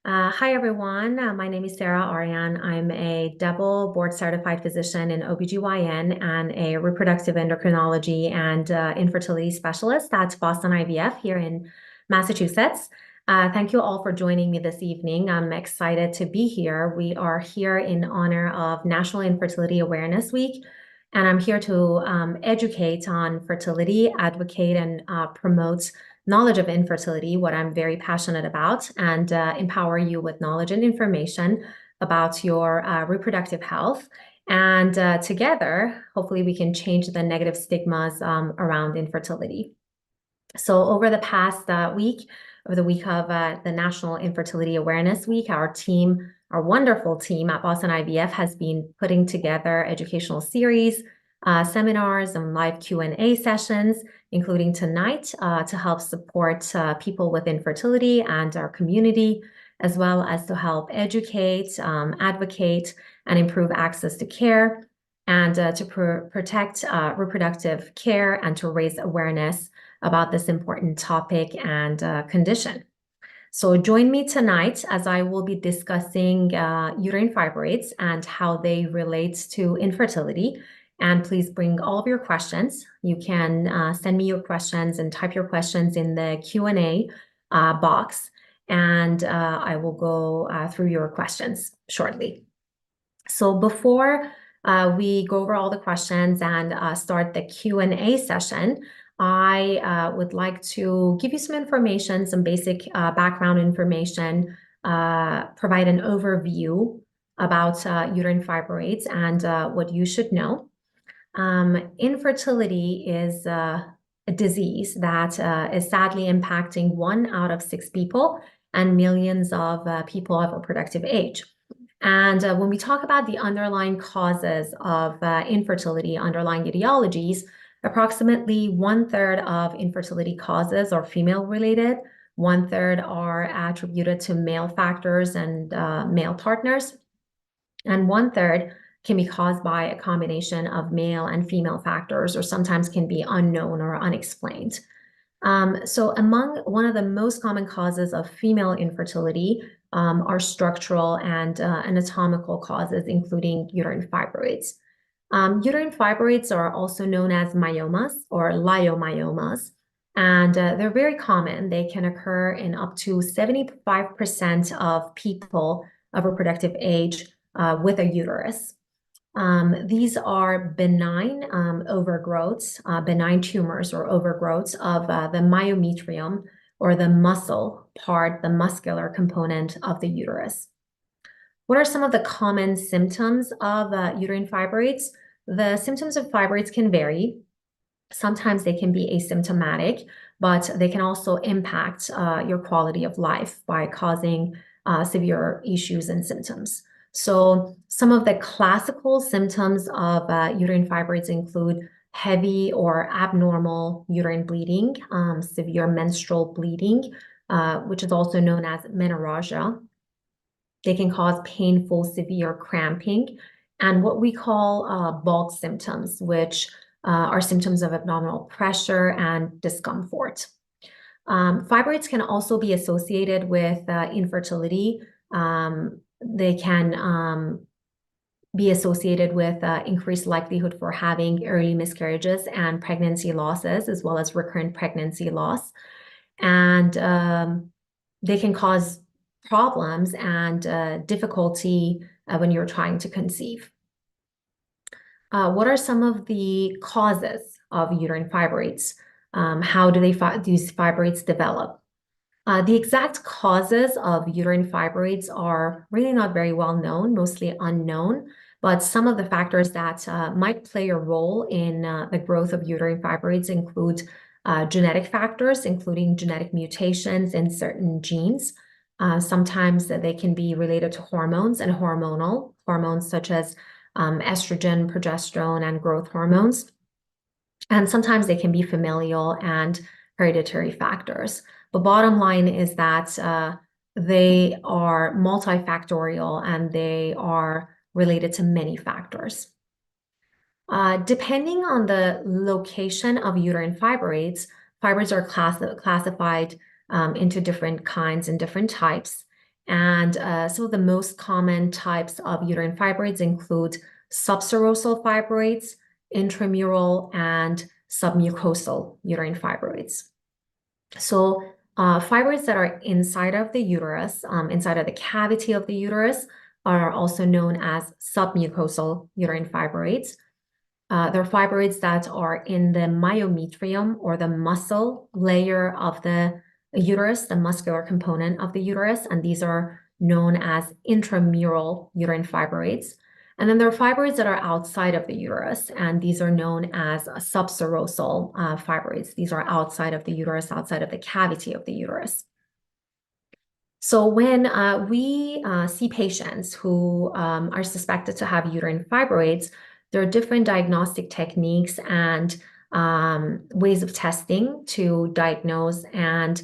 Hi, everyone. My name is Sara Arian. I'm a double board certified physician in OBGYN and a reproductive endocrinology and infertility specialist at Boston IVF here in Massachusetts. Thank you all for joining me this evening. I'm excited to be here. We are here in honor of National Infertility Awareness Week, and I'm here to educate on fertility, advocate, and promote knowledge of infertility, what I'm very passionate about, and empower you with knowledge and information about your reproductive health. And together, hopefully we can change the negative stigmas around infertility. So over the past week, over the week of the National Infertility Awareness Week, our wonderful team at Boston IVF has been putting together educational series, seminars, and live Q&A sessions, including tonight, to help support people with infertility and our community, as well as to help educate, advocate, and improve access to care, and to protect reproductive care and to raise awareness about this important topic and condition. So join me tonight as I will be discussing uterine fibroids and how they relate to infertility. And please bring all of your questions. You can send me your questions and type your questions in the Q&A box, and I will go through your questions shortly. So before we go over all the questions and start the Q&A session, I would like to give you some information, some basic background information, provide an overview about uterine fibroids and what you should know. Infertility is a disease that is sadly impacting 1 out of 6 people and millions of people of reproductive age. And when we talk about the underlying causes of infertility, underlying etiologies, approximately 1/3 of infertility causes are female-related, 1/3 are attributed to male factors and male partners, and 1/3 can be caused by a combination of male and female factors, or sometimes can be unknown or unexplained. So among one of the most common causes of female infertility are structural and anatomical causes, including uterine fibroids. Uterine fibroids are also known as myomas or leiomyomas, and they're very common. They can occur in up to 75% of people of reproductive age with a uterus. These are benign overgrowths, benign tumors or overgrowths of the myometrium, or the muscle part, the muscular component of the uterus. What are some of the common symptoms of uterine fibroids? The symptoms of fibroids can vary. Sometimes they can be asymptomatic, but they can also impact your quality of life by causing severe issues and symptoms. So some of the classical symptoms of uterine fibroids include heavy or abnormal uterine bleeding, severe menstrual bleeding, which is also known as menorrhagia. They can cause painful, severe cramping, and what we call bulk symptoms, which are symptoms of abdominal pressure and discomfort. Fibroids can also be associated with infertility. They can be associated with increased likelihood for having early miscarriages and pregnancy losses, as well as recurrent pregnancy loss. And they can cause problems and difficulty when you're trying to conceive. What are some of the causes of uterine fibroids? How do these fibroids develop? The exact causes of uterine fibroids are really not very well known, mostly unknown, but some of the factors that might play a role in the growth of uterine fibroids include genetic factors, including genetic mutations in certain genes. Sometimes they can be related to hormones and hormonal hormones such as estrogen, progesterone, and growth hormones. And sometimes they can be familial and hereditary factors. The bottom line is that they are multifactorial and they are related to many factors. Depending on the location of uterine fibroids, fibroids are classified into different kinds and different types. And some of the most common types of uterine fibroids include subserosal fibroids, intramural, and submucosal uterine fibroids. So fibroids that are inside of the uterus, inside of the cavity of the uterus, are also known as submucosal uterine fibroids. They're fibroids that are in the myometrium, or the muscle layer of the uterus, the muscular component of the uterus, and these are known as intramural uterine fibroids. And then there are fibroids that are outside of the uterus, and these are known as subserosal fibroids. These are outside of the uterus, outside of the cavity of the uterus. So when we see patients who are suspected to have uterine fibroids, there are different diagnostic techniques and ways of testing to diagnose and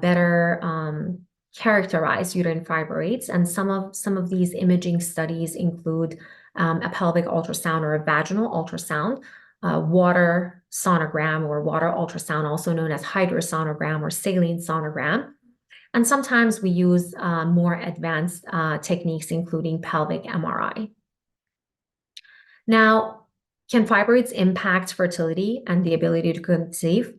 better characterize uterine fibroids. And some of these imaging studies include a pelvic ultrasound or a vaginal ultrasound, water sonogram or water ultrasound, also known as hydrosonogram or saline sonogram. And sometimes we use more advanced techniques, including pelvic MRI. Now, can fibroids impact fertility and the ability to conceive?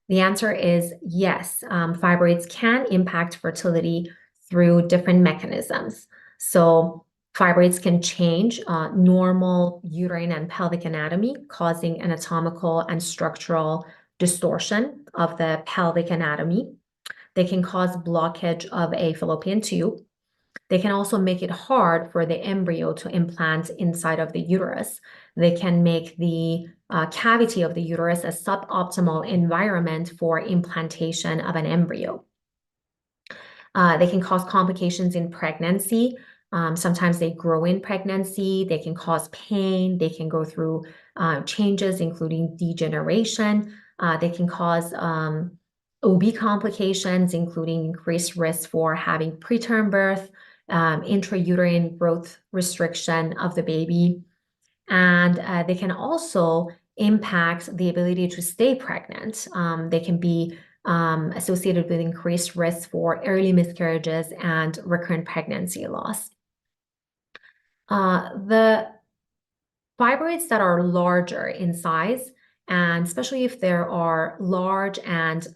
The answer is yes. Fibroids can impact fertility through different mechanisms. So fibroids can change normal uterine and pelvic anatomy, causing anatomical and structural distortion of the pelvic anatomy. They can cause blockage of a fallopian tube. They can also make it hard for the embryo to implant inside of the uterus. They can make the cavity of the uterus a suboptimal environment for implantation of an embryo. They can cause complications in pregnancy. Sometimes they grow in pregnancy. They can cause pain. They can go through changes, including degeneration. They can cause OB complications, including increased risk for having preterm birth, intrauterine growth restriction of the baby. And they can also impact the ability to stay pregnant. They can be associated with increased risk for early miscarriages and recurrent pregnancy loss. The fibroids that are larger in size, and especially if there are large and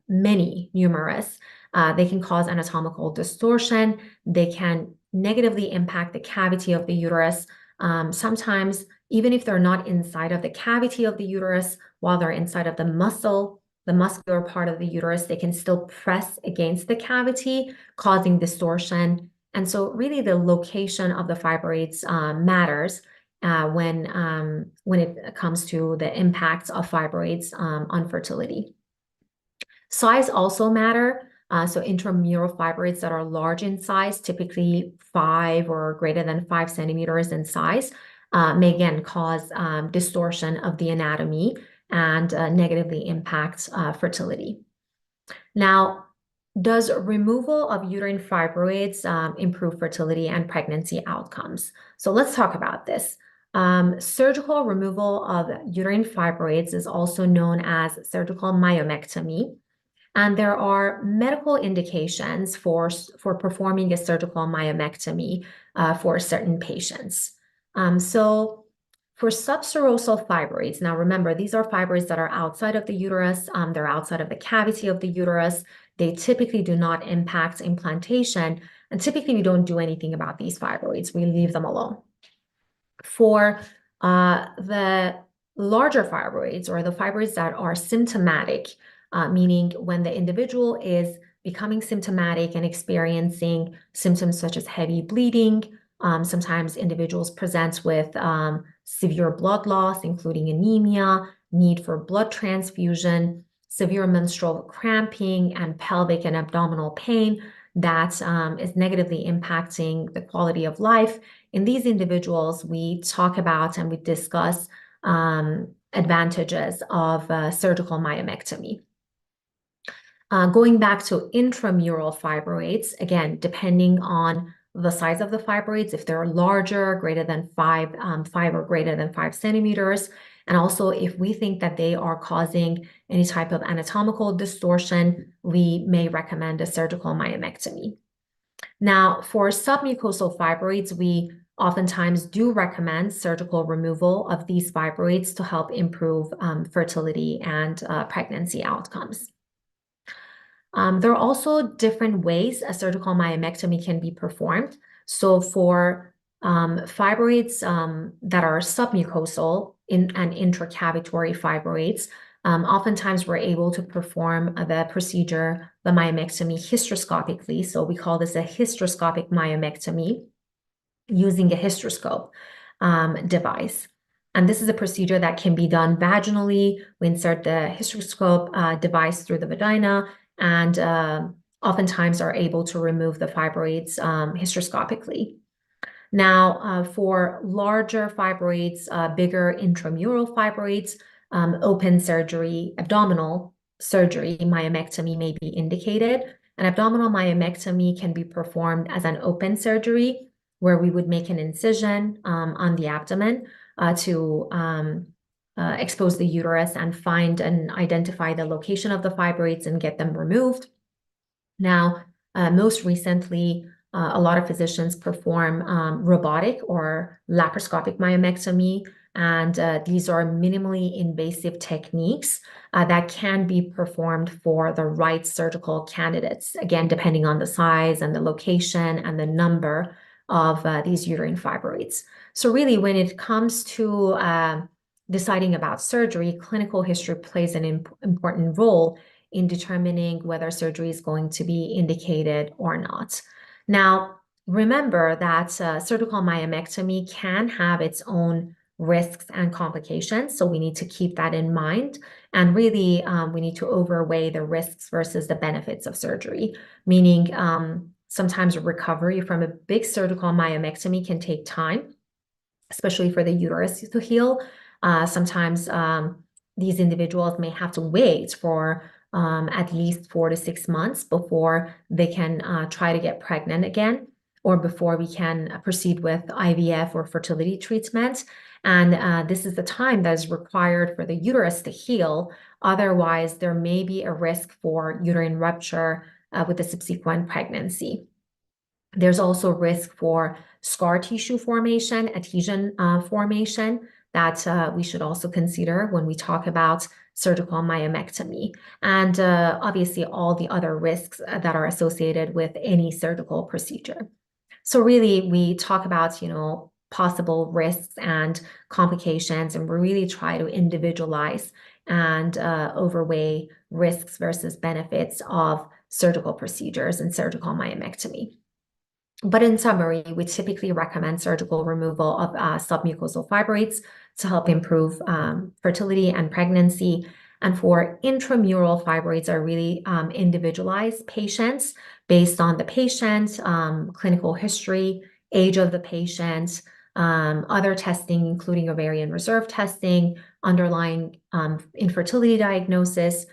many numerous, they can cause anatomical distortion. They can negatively impact the cavity of the uterus. Sometimes, even if they're not inside of the cavity of the uterus, while they're inside of the muscular part of the uterus, they can still press against the cavity, causing distortion. And so really the location of the fibroids matters when it comes to the impacts of fibroids on fertility. Size also matter. So intramural fibroids that are large in size, typically 5 or greater than 5 centimeters in size, may again cause distortion of the anatomy and negatively impact fertility. Now, does removal of uterine fibroids improve fertility and pregnancy outcomes? So let's talk about this. Surgical removal of uterine fibroids is also known as surgical myomectomy. And there are medical indications for performing a surgical myomectomy for certain patients. So for subserosal fibroids, now remember, these are fibroids that are outside of the uterus. They're outside of the cavity of the uterus. They typically do not impact implantation. And typically, we don't do anything about these fibroids. We leave them alone. For the larger fibroids, or the fibroids that are symptomatic, meaning when the individual is becoming symptomatic and experiencing symptoms such as heavy bleeding. Sometimes individuals present with severe blood loss, including anemia, need for blood transfusion, severe menstrual cramping, and pelvic and abdominal pain that is negatively impacting the quality of life. In these individuals, we talk about and we discuss advantages of surgical myomectomy. Going back to intramural fibroids, again, depending on the size of the fibroids, if they're larger, greater than 5 or greater than 5 centimeters, and also if we think that they are causing any type of anatomical distortion, we may recommend a surgical myomectomy. Now, for submucosal fibroids, we oftentimes do recommend surgical removal of these fibroids to help improve fertility and pregnancy outcomes. There are also different ways a surgical myomectomy can be performed. So for fibroids that are submucosal and intracavitary fibroids, oftentimes we're able to perform the procedure, the myomectomy hysteroscopically. So we call this a hysteroscopic myomectomy using a hysteroscope device. And this is a procedure that can be done vaginally. We insert the hysteroscope device through the vagina and oftentimes are able to remove the fibroids hysteroscopically. Now, for larger fibroids, bigger intramural fibroids, open surgery, abdominal surgery, myomectomy may be indicated. An abdominal myomectomy can be performed as an open surgery where we would make an incision on the abdomen to expose the uterus and find and identify the location of the fibroids and get them removed. Now, most recently, a lot of physicians perform robotic or laparoscopic myomectomy, and these are minimally invasive techniques that can be performed for the right surgical candidates, again, depending on the size and the location and the number of these uterine fibroids. So really, when it comes to deciding about surgery, clinical history plays an important role in determining whether surgery is going to be indicated or not. Now, remember that surgical myomectomy can have its own risks and complications, so we need to keep that in mind. And really, we need to overweigh the risks versus the benefits of surgery, meaning sometimes recovery from a big surgical myomectomy can take time, especially for the uterus to heal. Sometimes these individuals may have to wait for at least 4 to 6 months before they can try to get pregnant again, or before we can proceed with IVF or fertility treatment. And this is the time that is required for the uterus to heal. Otherwise, there may be a risk for uterine rupture with the subsequent pregnancy. There's also risk for scar tissue formation, adhesion formation that we should also consider when we talk about surgical myomectomy, and obviously all the other risks that are associated with any surgical procedure. So really, we talk about, possible risks and complications, and we really try to individualize and overweigh risks versus benefits of surgical procedures and surgical myomectomy. But in summary, we typically recommend surgical removal of submucosal fibroids to help improve fertility and pregnancy. And for intramural fibroids are really individualized patients based on the patient, clinical history, age of the patient, other testing, including ovarian reserve testing, underlying infertility diagnosis,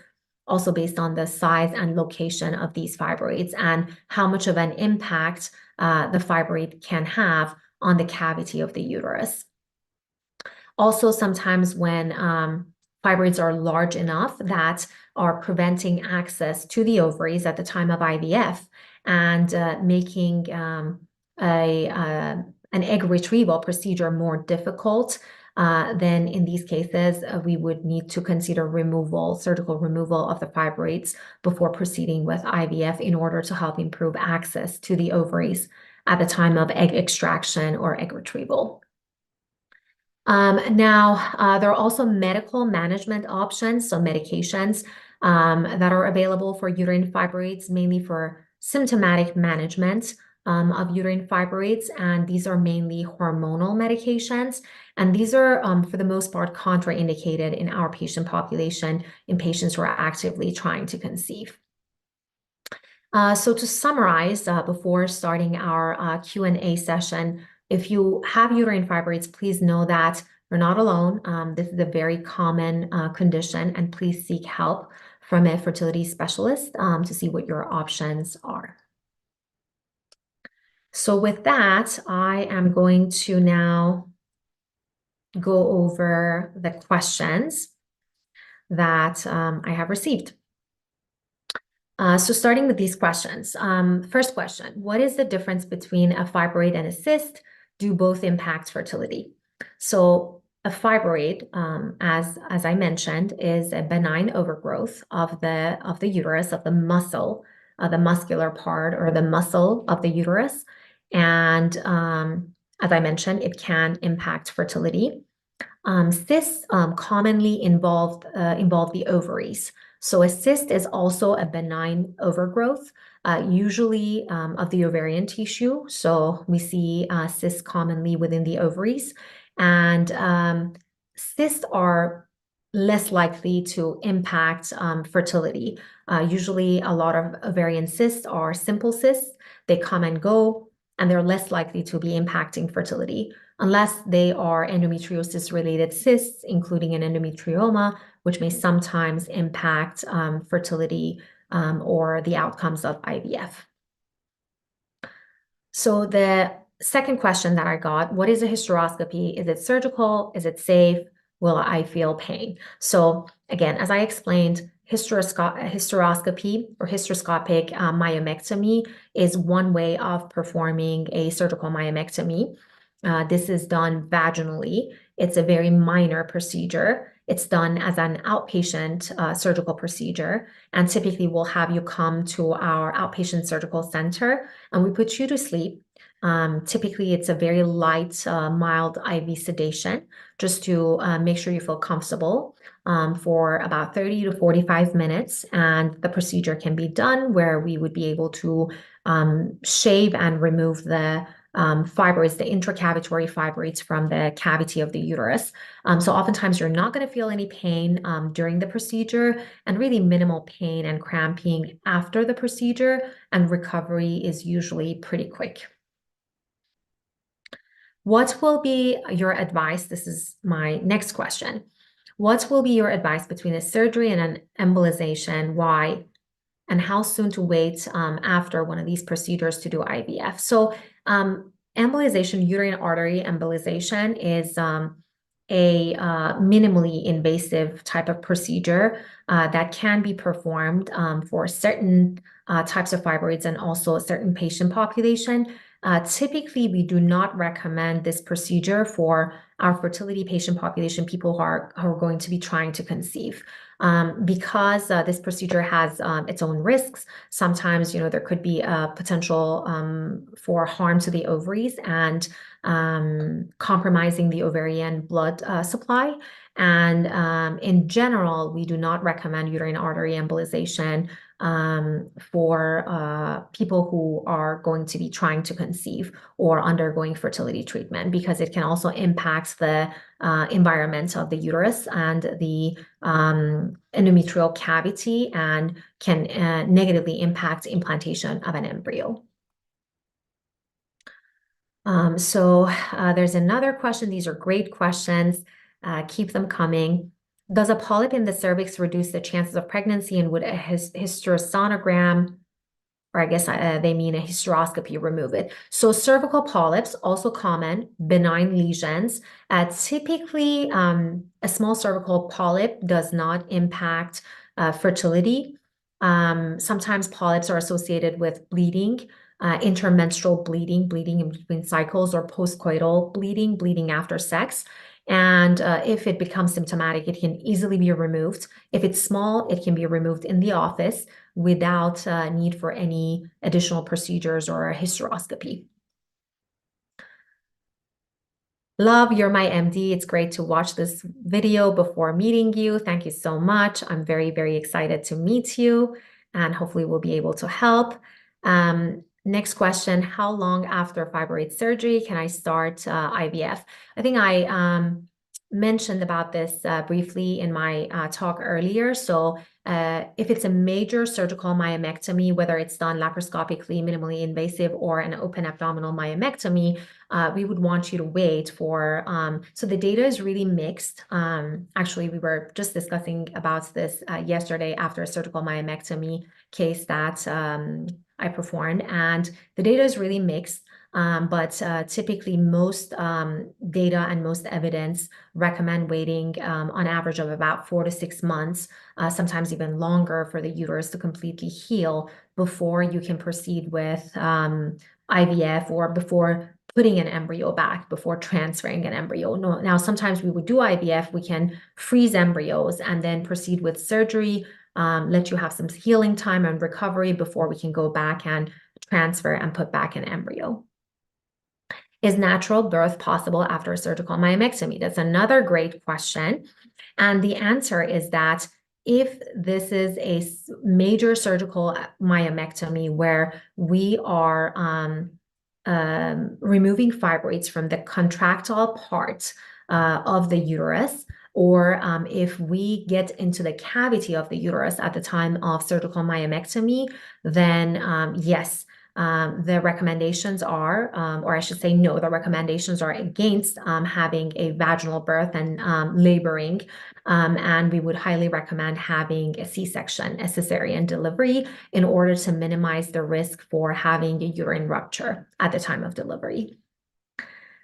also based on the size and location of these fibroids and how much of an impact the fibroid can have on the cavity of the uterus. Also, sometimes when fibroids are large enough that are preventing access to the ovaries at the time of IVF and making an egg retrieval procedure more difficult, then in these cases, we would need to consider surgical removal of the fibroids before proceeding with IVF in order to help improve access to the ovaries at the time of egg extraction or egg retrieval. Now, there are also medical management options, so medications that are available for uterine fibroids, mainly for symptomatic management of uterine fibroids, and these are mainly hormonal medications, and these are, for the most part, contraindicated in our patient population in patients who are actively trying to conceive. So to summarize, before starting our Q&A session, if you have uterine fibroids, please know that you're not alone. This is a very common condition, and please seek help from a fertility specialist to see what your options are. So with that, I am going to now go over the questions that I have received. So starting with these questions. First question, what is the difference between a fibroid and a cyst? Do both impact fertility? So a fibroid, as I mentioned, is a benign overgrowth of the uterus, of the muscle, the muscular part or the muscle of the uterus. And as I mentioned, it can impact fertility. Cysts commonly involve the ovaries. So a cyst is also a benign overgrowth, usually of the ovarian tissue. So we see cysts commonly within the ovaries, and cysts are less likely to impact fertility. Usually, a lot of ovarian cysts are simple cysts. They come and go, and they're less likely to be impacting fertility unless they are endometriosis-related cysts, including an endometrioma, which may sometimes impact fertility or the outcomes of IVF. So the second question that I got, what is a hysteroscopy? Is it surgical? Is it safe? Will I feel pain? So again, as I explained, hysteroscopy or hysteroscopic myomectomy is one way of performing a surgical myomectomy. This is done vaginally. It's a very minor procedure. It's done as an outpatient surgical procedure. And typically we'll have you come to our outpatient surgical center and we put you to sleep. Typically it's a very light, mild IV sedation just to make sure you feel comfortable for about 30 to 45 minutes. And the procedure can be done where we would be able to shave and remove the fibroids, the intracavitary fibroids from the cavity of the uterus. So oftentimes you're not going to feel any pain during the procedure, and really minimal pain and cramping after the procedure, and recovery is usually pretty quick. What will be your advice? This is my next question. What will be your advice between a surgery and an embolization? Why? And how soon to wait after one of these procedures to do IVF. So embolization, uterine artery embolization is a minimally invasive type of procedure that can be performed for certain types of fibroids and also a certain patient population. Typically, we do not recommend this procedure for our fertility patient population, people who are going to be trying to conceive. Because this procedure has its own risks. Sometimes, there could be a potential for harm to the ovaries and compromising the ovarian blood supply. And in general, we do not recommend uterine artery embolization for people who are going to be trying to conceive or undergoing fertility treatment, because it can also impact the environment of the uterus and the endometrial cavity and can negatively impact implantation of an embryo. So there's another question. These are great questions. Keep them coming. Does a polyp in the cervix reduce the chances of pregnancy, and would a hysterosonogram, or I guess they mean a hysteroscopy, remove it? So cervical polyps, also common, benign lesions. Typically, a small cervical polyp does not impact fertility. Sometimes polyps are associated with bleeding, intermenstrual bleeding, bleeding in between cycles, or postcoital bleeding, bleeding after sex. And if it becomes symptomatic, it can easily be removed. If it's small, it can be removed in the office without need for any additional procedures or a hysteroscopy. Love, you're my MD. It's great to watch this video before meeting you. Thank you so much. I'm very, very excited to meet you, and hopefully we'll be able to help. Next question, how long after fibroid surgery can I start IVF? I think I mentioned about this briefly in my talk earlier. So if it's a major surgical myomectomy, whether it's done laparoscopically, minimally invasive, or an open abdominal myomectomy, we would want you to wait for, so the data is really mixed. Actually, we were just discussing about this yesterday after a surgical myomectomy case that I performed, and the data is really mixed. but typically most data and most evidence recommend waiting on average of about 4 to 6 months, sometimes even longer, for the uterus to completely heal before you can proceed with IVF, or before putting an embryo back, before transferring an embryo. No, now, sometimes we would do IVF, we can freeze embryos and then proceed with surgery, let you have some healing time and recovery before we can go back and transfer and put back an embryo. Is natural birth possible after a surgical myomectomy? That's another great question. And the answer is that if this is a major surgical myomectomy where we are removing fibroids from the contractile part of the uterus, or if we get into the cavity of the uterus at the time of surgical myomectomy, then yes, the recommendations are, or I should say no, the recommendations are against having a vaginal birth and laboring, and we would highly recommend having a C-section, a cesarean delivery, in order to minimize the risk for having a uterine rupture at the time of delivery.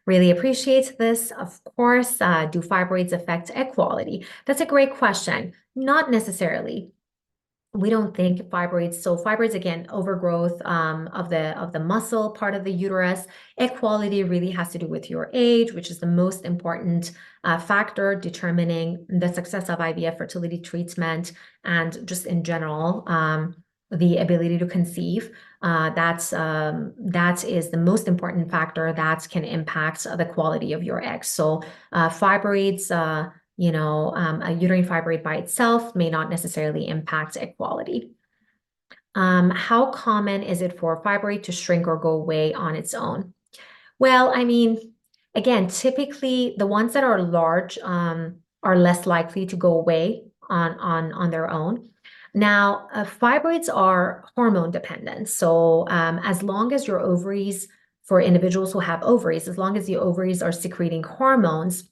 Really appreciate this. Of course, do fibroids affect egg quality? That's a great question. Not necessarily. We don't think fibroids. So fibroids, again, overgrowth of the muscle part of the uterus. Egg quality really has to do with your age, which is the most important factor determining the success of IVF fertility treatment, and just in general, the ability to conceive. That is the most important factor that can impact the quality of your eggs. So fibroids, a uterine fibroid by itself may not necessarily impact egg quality. How common is it for a fibroid to shrink or go away on its own? Well, I mean, again, typically the ones that are large are less likely to go away on their own. Now, fibroids are hormone dependent. So as long as your ovaries, for individuals who have ovaries, as long as the ovaries are secreting hormones,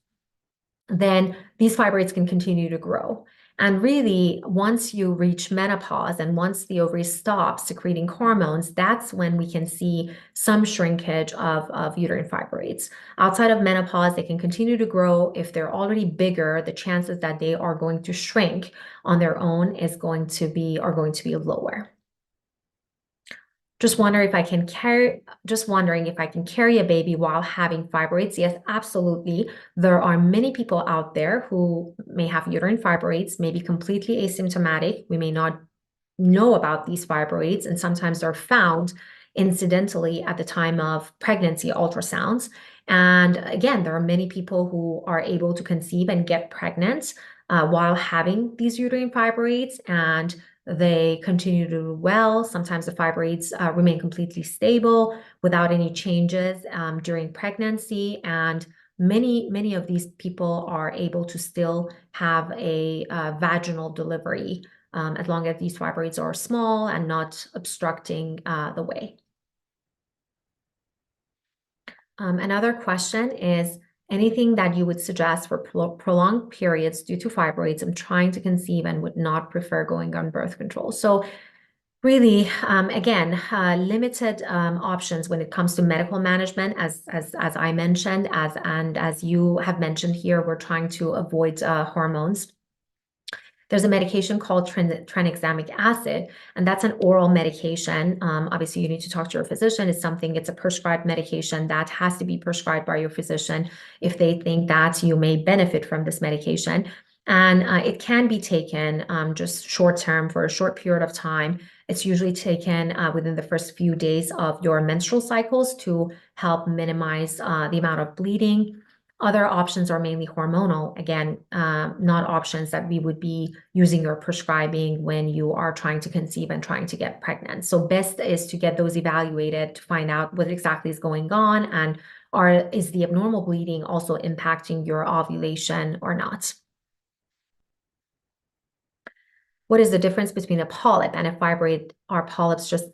then these fibroids can continue to grow. And really, once you reach menopause and once the ovaries stop secreting hormones, that's when we can see some shrinkage of uterine fibroids. Outside of menopause, they can continue to grow. If they're already bigger, the chances that they are going to shrink on their own are going to be lower. Just wondering if I can carry a baby while having fibroids. Yes, absolutely. There are many people out there who may have uterine fibroids, may be completely asymptomatic. We may not know about these fibroids, and sometimes they're found incidentally at the time of pregnancy ultrasounds. And again, there are many people who are able to conceive and get pregnant while having these uterine fibroids, and they continue to do well. Sometimes the fibroids remain completely stable without any changes during pregnancy, and many of these people are able to still have a vaginal delivery as long as these fibroids are small and not obstructing the way. Another question is, anything that you would suggest for prolonged periods due to fibroids? I'm trying to conceive and would not prefer going on birth control. So really, again, limited options when it comes to medical management, as I mentioned, and as you have mentioned here, we're trying to avoid hormones. There's a medication called tranexamic acid, and that's an oral medication. Obviously, you need to talk to your physician. It's a prescribed medication that has to be prescribed by your physician if they think that you may benefit from this medication. And it can be taken just short term for a short period of time. It's usually taken within the first few days of your menstrual cycles to help minimize the amount of bleeding. Other options are mainly hormonal, again, not options that we would be using or prescribing when you are trying to conceive and trying to get pregnant. So best is to get those evaluated to find out what exactly is going on, and is the abnormal bleeding also impacting your ovulation or not? What is the difference between a polyp and a fibroid? Are polyps just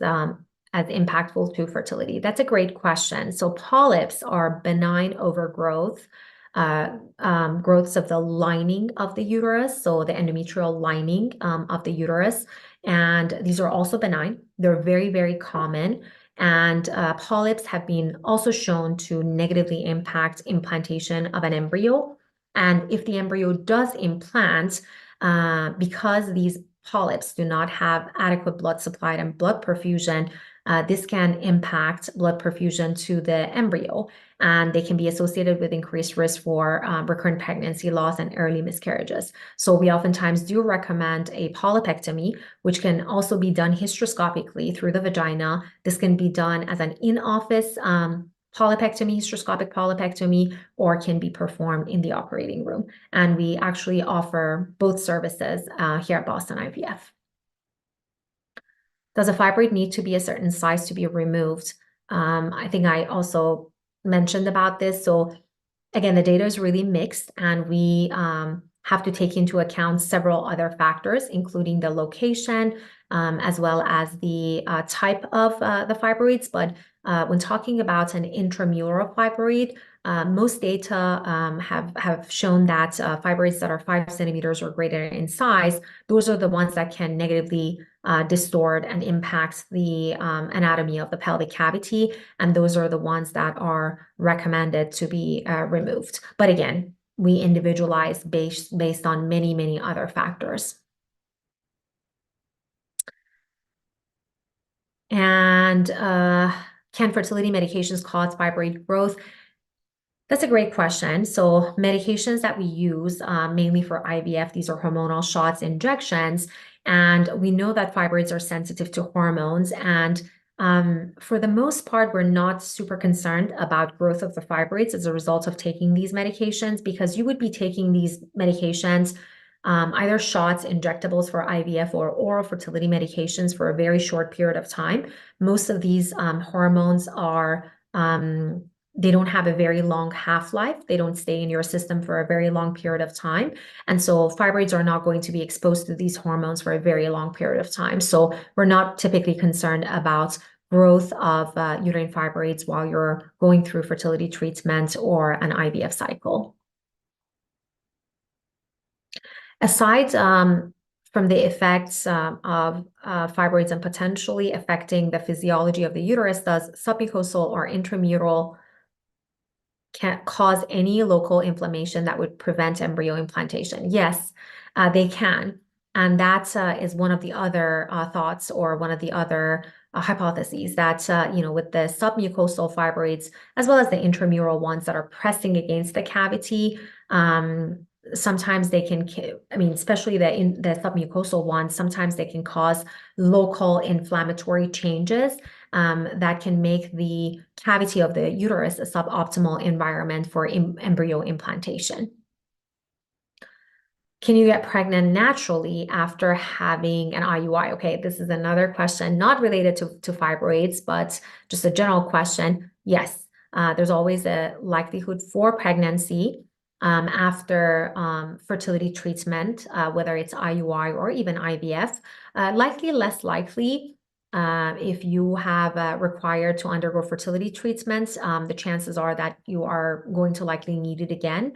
as impactful to fertility? That's a great question. So polyps are benign overgrowth, growths of the lining of the uterus, so the endometrial lining of the uterus. And these are also benign. They're very, very common. And polyps have been also shown to negatively impact implantation of an embryo. And if the embryo does implant, because these polyps do not have adequate blood supply and blood perfusion, this can impact blood perfusion to the embryo, and they can be associated with increased risk for recurrent pregnancy loss and early miscarriages. So we oftentimes do recommend a polypectomy, which can also be done hysteroscopically through the vagina. This can be done as an in-office polypectomy, hysteroscopic polypectomy, or can be performed in the operating room. And we actually offer both services here at Boston IVF. Does a fibroid need to be a certain size to be removed? I think I also mentioned about this. So again, the data is really mixed, and we have to take into account several other factors, including the location, as well as the type of the fibroids. But when talking about an intramural fibroid, most data have shown that fibroids that are 5 centimeters or greater in size, those are the ones that can negatively distort and impact the anatomy of the pelvic cavity, and those are the ones that are recommended to be removed. But again, we individualize based on many other factors. And can fertility medications cause fibroid growth? That's a great question. So medications that we use mainly for IVF, these are hormonal shots, injections, and we know that fibroids are sensitive to hormones. And for the most part, we're not super concerned about growth of the fibroids as a result of taking these medications, because you would be taking these medications, either shots, injectables for IVF, or oral fertility medications for a very short period of time. Most of these hormones are they don't have a very long half-life. They don't stay in your system for a very long period of time. And so fibroids are not going to be exposed to these hormones for a very long period of time. So we're not typically concerned about growth of uterine fibroids while you're going through fertility treatment or an IVF cycle. Aside from the effects of fibroids and potentially affecting the physiology of the uterus, does submucosal or intramural can cause any local inflammation that would prevent embryo implantation? Yes, they can. And that is one of the other thoughts, or one of the other hypotheses, that, with the submucosal fibroids, as well as the intramural ones that are pressing against the cavity, sometimes they can, especially the submucosal ones, sometimes they can cause local inflammatory changes that can make the cavity of the uterus a suboptimal environment for embryo implantation. Can you get pregnant naturally after having an IUI? Okay, this is another question not related to fibroids, but just a general question. Yes, there's always a likelihood for pregnancy after fertility treatment, whether it's IUI or even IVF. Likely less likely if you have required to undergo fertility treatments. The chances are that you are going to likely need it again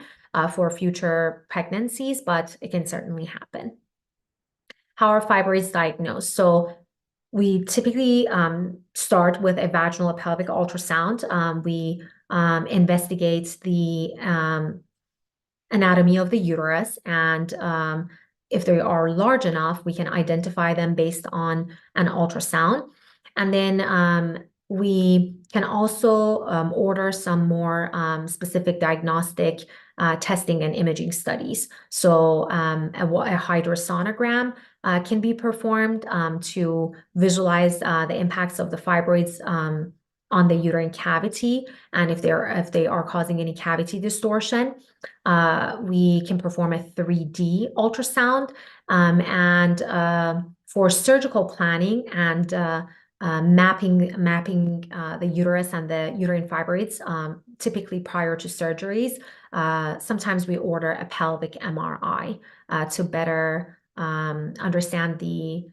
for future pregnancies, but it can certainly happen. How are fibroids diagnosed? So we typically start with a vaginal pelvic ultrasound. We investigate the anatomy of the uterus, and if they are large enough, we can identify them based on an ultrasound. And then we can also order some more specific diagnostic testing and imaging studies. So a hydrosonogram can be performed to visualize the impacts of the fibroids on the uterine cavity, and if they are causing any cavity distortion. We can perform a 3D ultrasound, and for surgical planning and mapping the uterus and the uterine fibroids, typically prior to surgeries, sometimes we order a pelvic MRI to better understand the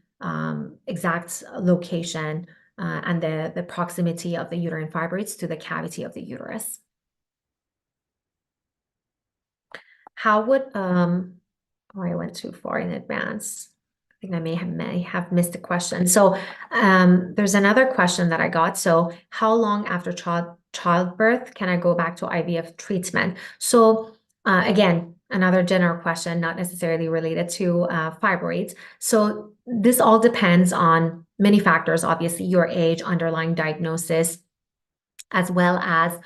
exact location and the proximity of the uterine fibroids to the cavity of the uterus. How would, I went too far in advance. think I may have missed a question. So there's another question that I got. So how long after childbirth can I go back to IVF treatment? So again, another general question, not necessarily related to fibroids. So this all depends on many factors, obviously your age, underlying diagnosis, as well as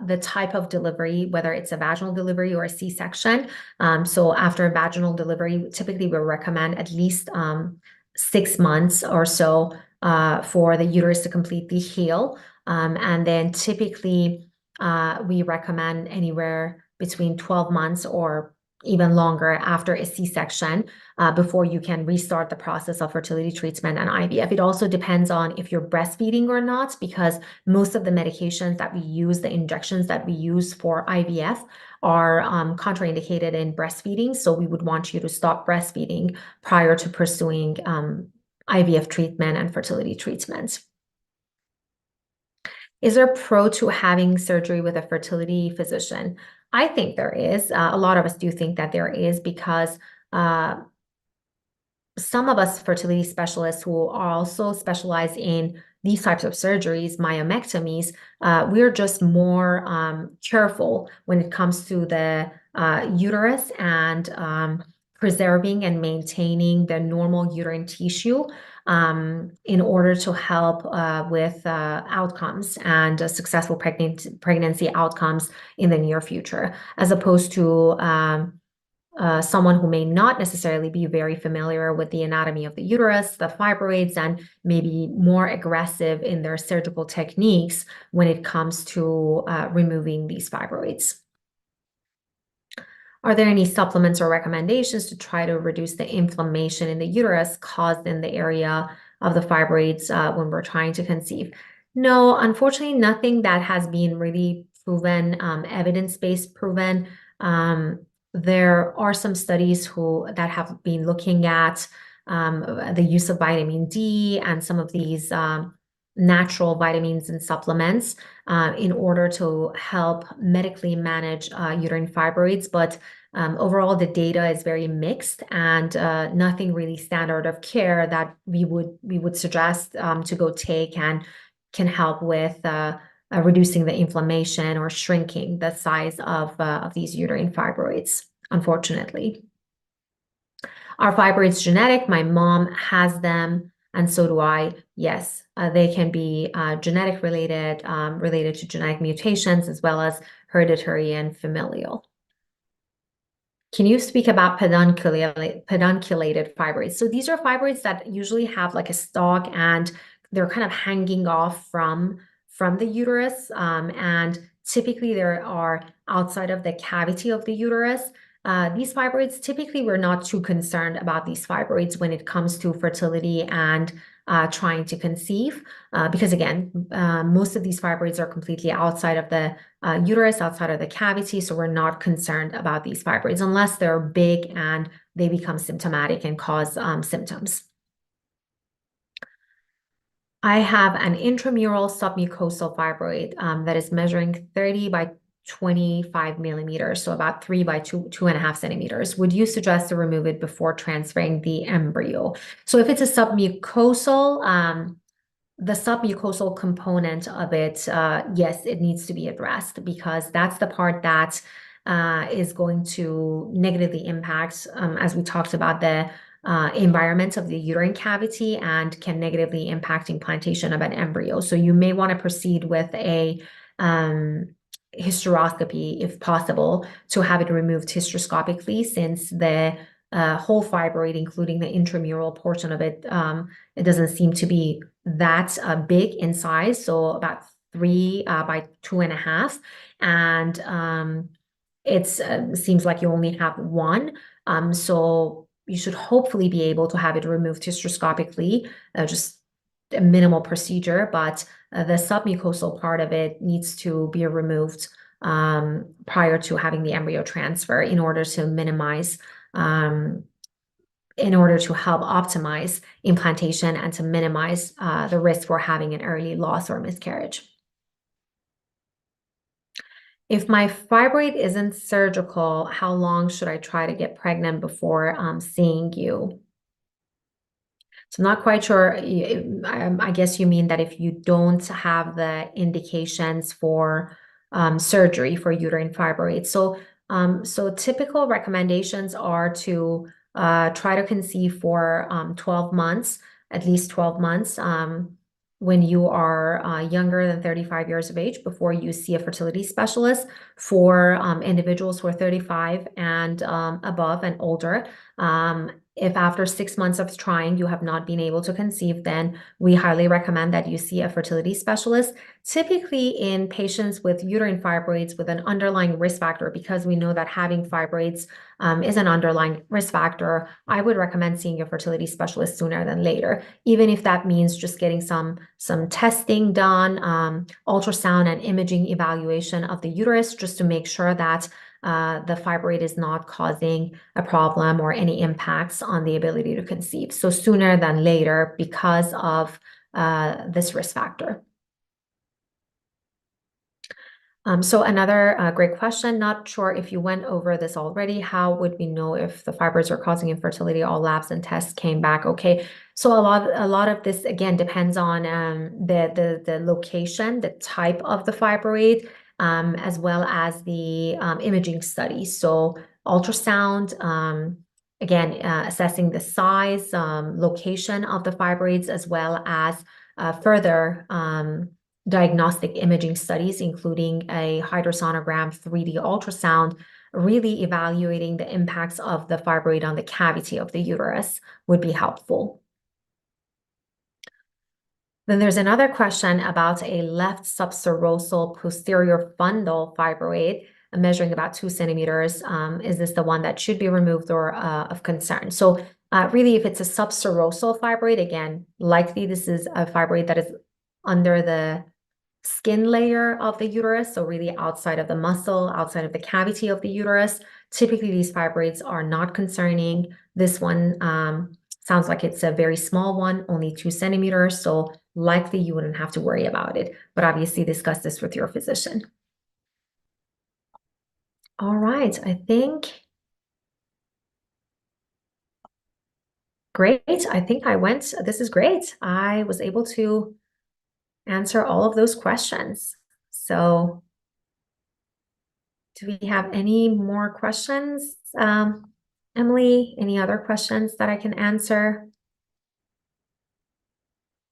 the type of delivery, whether it's a vaginal delivery or a C-section. So after a vaginal delivery, typically we recommend at least 6 months or so for the uterus to completely heal. And then typically we recommend anywhere between 12 months or even longer after a C-section before you can restart the process of fertility treatment and IVF. It also depends on if you're breastfeeding or not, because most of the medications that we use, the injections that we use for IVF are contraindicated in breastfeeding. So we would want you to stop breastfeeding prior to pursuing IVF treatment and fertility treatments. Is there a pro to having surgery with a fertility physician? I think there is. A lot of us do think that there is, because some of us fertility specialists who also specialize in these types of surgeries, myomectomies, we're just more careful when it comes to the uterus and preserving and maintaining the normal uterine tissue in order to help with outcomes and successful pregnancy outcomes in the near future, as opposed to someone who may not necessarily be very familiar with the anatomy of the uterus, the fibroids, and maybe more aggressive in their surgical techniques when it comes to removing these fibroids. Are there any supplements or recommendations to try to reduce the inflammation in the uterus caused in the area of the fibroids when we're trying to conceive? No, unfortunately, nothing that has been really proven, evidence-based proven. There are some studies that have been looking at the use of vitamin D and some of these natural vitamins and supplements in order to help medically manage uterine fibroids. But overall, the data is very mixed, and nothing really standard of care that we would suggest to go take and can help with reducing the inflammation or shrinking the size of these uterine fibroids, unfortunately. Are fibroids genetic? My mom has them, and so do I. Yes, they can be genetic related, related to genetic mutations, as well as hereditary and familial. Can you speak about pedunculated fibroids? So these are fibroids that usually have like a stalk, and they're kind of hanging off from the uterus, and typically they are outside of the cavity of the uterus. These fibroids, typically we're not too concerned about these fibroids when it comes to fertility and trying to conceive, because again, most of these fibroids are completely outside of the uterus, outside of the cavity, so we're not concerned about these fibroids unless they're big and they become symptomatic and cause symptoms. I have an intramural submucosal fibroid that is measuring 30 by 25 millimeters, so about 3 by 2.5 centimeters. Would you suggest to remove it before transferring the embryo? So if it's a submucosal, the submucosal component of it, yes, it needs to be addressed, because that's the part that is going to negatively impact, as we talked about, the environment of the uterine cavity, and can negatively impact implantation of an embryo. So you may want to proceed with a hysteroscopy, if possible, to have it removed hysteroscopically, since the whole fibroid, including the intramural portion of it, it doesn't seem to be that big in size, so about 3 by 2.5, and it seems like you only have one, so you should hopefully be able to have it removed hysteroscopically, just a minimal procedure, but the submucosal part of it needs to be removed prior to having the embryo transfer in order to minimize, in order to help optimize implantation and to minimize the risk for having an early loss or miscarriage. If my fibroid isn't surgical, how long should I try to get pregnant before seeing you? So I'm not quite sure. I guess you mean that if you don't have the indications for surgery for uterine fibroids. So typical recommendations are to try to conceive for 12 months, at least 12 months, when you are younger than 35 years of age before you see a fertility specialist. For individuals who are 35 and above and older, if after 6 months of trying you have not been able to conceive, then we highly recommend that you see a fertility specialist. Typically in patients with uterine fibroids with an underlying risk factor, because we know that having fibroids is an underlying risk factor, I would recommend seeing a fertility specialist sooner than later, even if that means just getting some testing done, ultrasound and imaging evaluation of the uterus, just to make sure that the fibroid is not causing a problem or any impacts on the ability to conceive. So sooner than later because of this risk factor. So another great question, not sure if you went over this already. How would we know if the fibroids are causing infertility? All labs and tests came back okay. So a lot of this again depends on the location, the type of the fibroid, as well as the imaging studies. So ultrasound, again, assessing the size, location of the fibroids, as well as further diagnostic imaging studies, including a hydrosonogram, 3D ultrasound, really evaluating the impacts of the fibroid on the cavity of the uterus would be helpful. Then there's another question about a left subserosal posterior fundal fibroid measuring about 2 centimeters. Is this the one that should be removed or of concern? So really, if it's a subserosal fibroid, again, likely this is a fibroid that is under the skin layer of the uterus, so really outside of the muscle, outside of the cavity of the uterus. Typically, these fibroids are not concerning. This one sounds like it's a very small one, only 2 centimeters, so likely you wouldn't have to worry about it, but obviously discuss this with your physician. All right, I think, great. I think this is great. I was able to answer all of those questions. So do we have any more questions? Emily, any other questions that I can answer?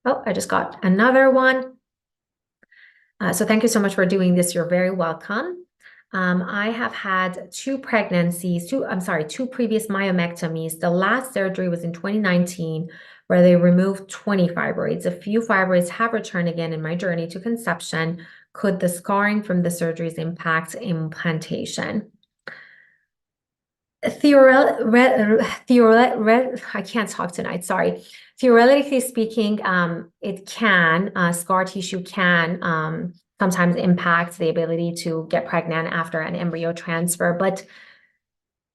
Oh, I just got another one. So thank you so much for doing this. You're very welcome. I have had two previous myomectomies. The last surgery was in 2019, where they removed 20 fibroids. A few fibroids have returned again in my journey to conception. Could the scarring from the surgeries impact implantation? I can't talk tonight, sorry. Theoretically speaking, it can, scar tissue can sometimes impact the ability to get pregnant after an embryo transfer, but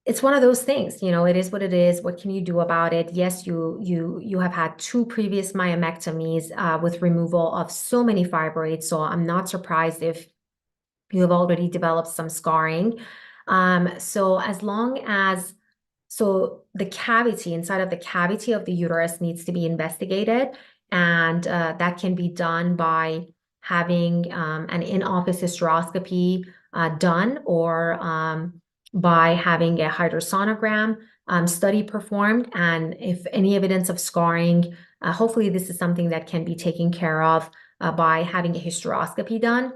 it's one of those things, it is what it is. What can you do about it? Yes, you have had two previous myomectomies with removal of so many fibroids, so I'm not surprised if you have already developed some scarring. So the cavity inside of the cavity of the uterus needs to be investigated, and that can be done by having an in-office hysteroscopy done, or by having a hydrosonogram study performed. And if any evidence of scarring, hopefully this is something that can be taken care of by having a hysteroscopy done.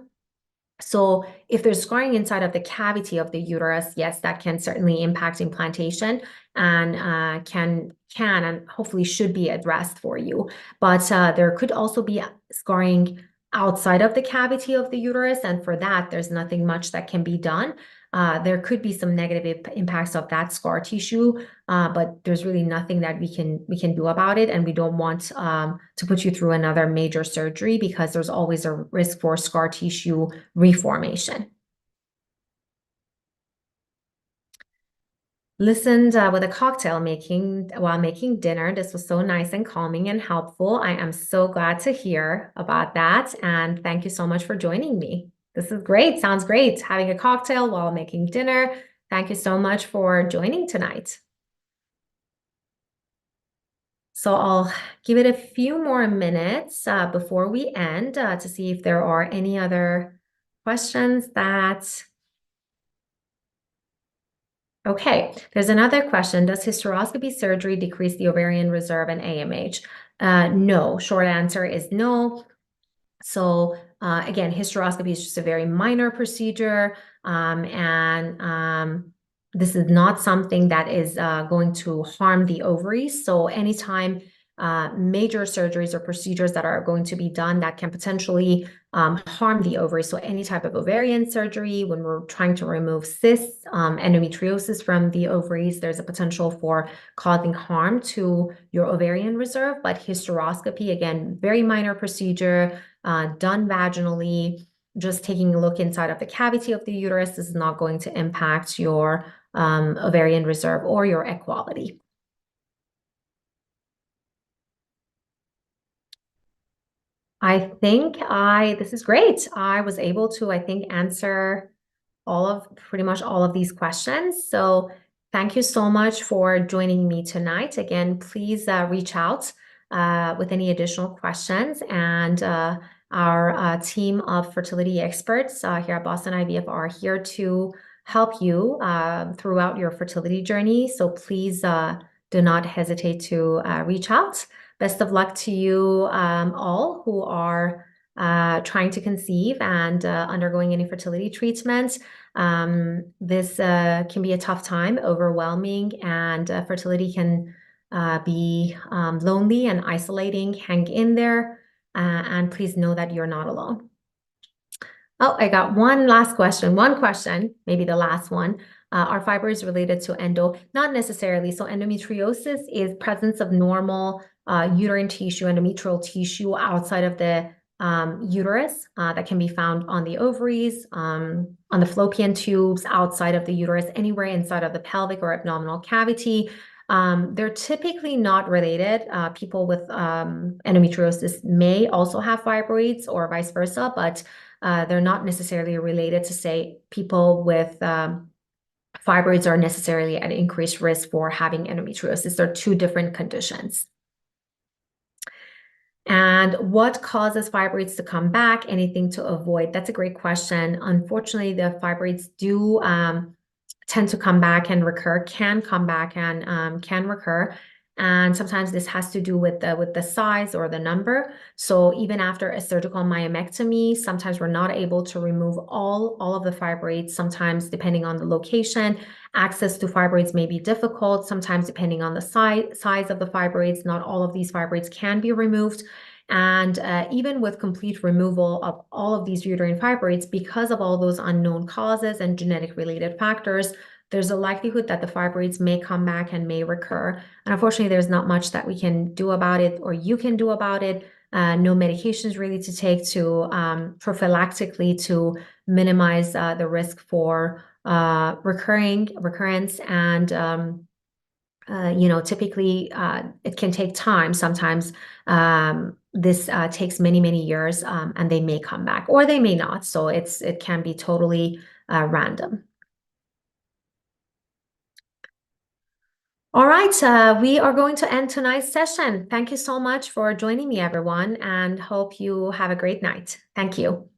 So if there's scarring inside of the cavity of the uterus, yes, that can certainly impact implantation, and can and hopefully should be addressed for you. But there could also be scarring outside of the cavity of the uterus, and for that, there's nothing much that can be done. There could be some negative impacts of that scar tissue, but there's really nothing that we can do about it, and we don't want to put you through another major surgery, because there's always a risk for scar tissue reformation. Listened with a cocktail while making dinner. This was so nice and calming and helpful. I am so glad to hear about that, and thank you so much for joining me. This is great. Sounds great. Having a cocktail while making dinner. Thank you so much for joining tonight. So I'll give it a few more minutes before we end to see if there are any other questions that... Okay, there's another question. Does hysteroscopy surgery decrease the ovarian reserve and AMH? No, short answer is no. So again, hysteroscopy is just a very minor procedure, and this is not something that is going to harm the ovaries. So anytime major surgeries or procedures that are going to be done that can potentially harm the ovaries, so any type of ovarian surgery, when we're trying to remove cysts, endometriosis from the ovaries, there's a potential for causing harm to your ovarian reserve. But hysteroscopy, again, very minor procedure, done vaginally, just taking a look inside of the cavity of the uterus is not going to impact your ovarian reserve or your egg quality. I think this is great. I was able to, I think, answer pretty much all of these questions. So thank you so much for joining me tonight. Again, please reach out with any additional questions. And our team of fertility experts here at Boston IVF are here to help you throughout your fertility journey. So please do not hesitate to reach out. Best of luck to you all who are trying to conceive and undergoing any fertility treatment. This can be a tough time, overwhelming, and fertility can be lonely and isolating. Hang in there, and please know that you're not alone. Oh, I got one last question. One question, maybe the last one. Are fibroids related to endo? Not necessarily. So endometriosis is presence of normal uterine tissue, endometrial tissue outside of the uterus that can be found on the ovaries, on the fallopian tubes, outside of the uterus, anywhere inside of the pelvic or abdominal cavity. They're typically not related. People with endometriosis may also have fibroids or vice versa, but they're not necessarily related to, say, people with fibroids are necessarily at increased risk for having endometriosis. They're two different conditions. And what causes fibroids to come back? Anything to avoid? That's a great question. Unfortunately, the fibroids do tend to come back and recur, can come back and can recur. And sometimes this has to do with the size or the number. So even after a surgical myomectomy, sometimes we're not able to remove all of the fibroids. Sometimes, depending on the location, access to fibroids may be difficult. Sometimes, depending on the size of the fibroids, not all of these fibroids can be removed. And even with complete removal of all of these uterine fibroids, because of all those unknown causes and genetic related factors, there's a likelihood that the fibroids may come back and may recur. And unfortunately, there's not much that we can do about it, or you can do about it. No medications really to take to prophylactically to minimize the risk for recurrence. And typically it can take time. Sometimes this takes many years, and they may come back or they may not. So it can be totally random. All right, we are going to end tonight's session. Thank you so much for joining me, everyone, and hope you have a great night. Thank you.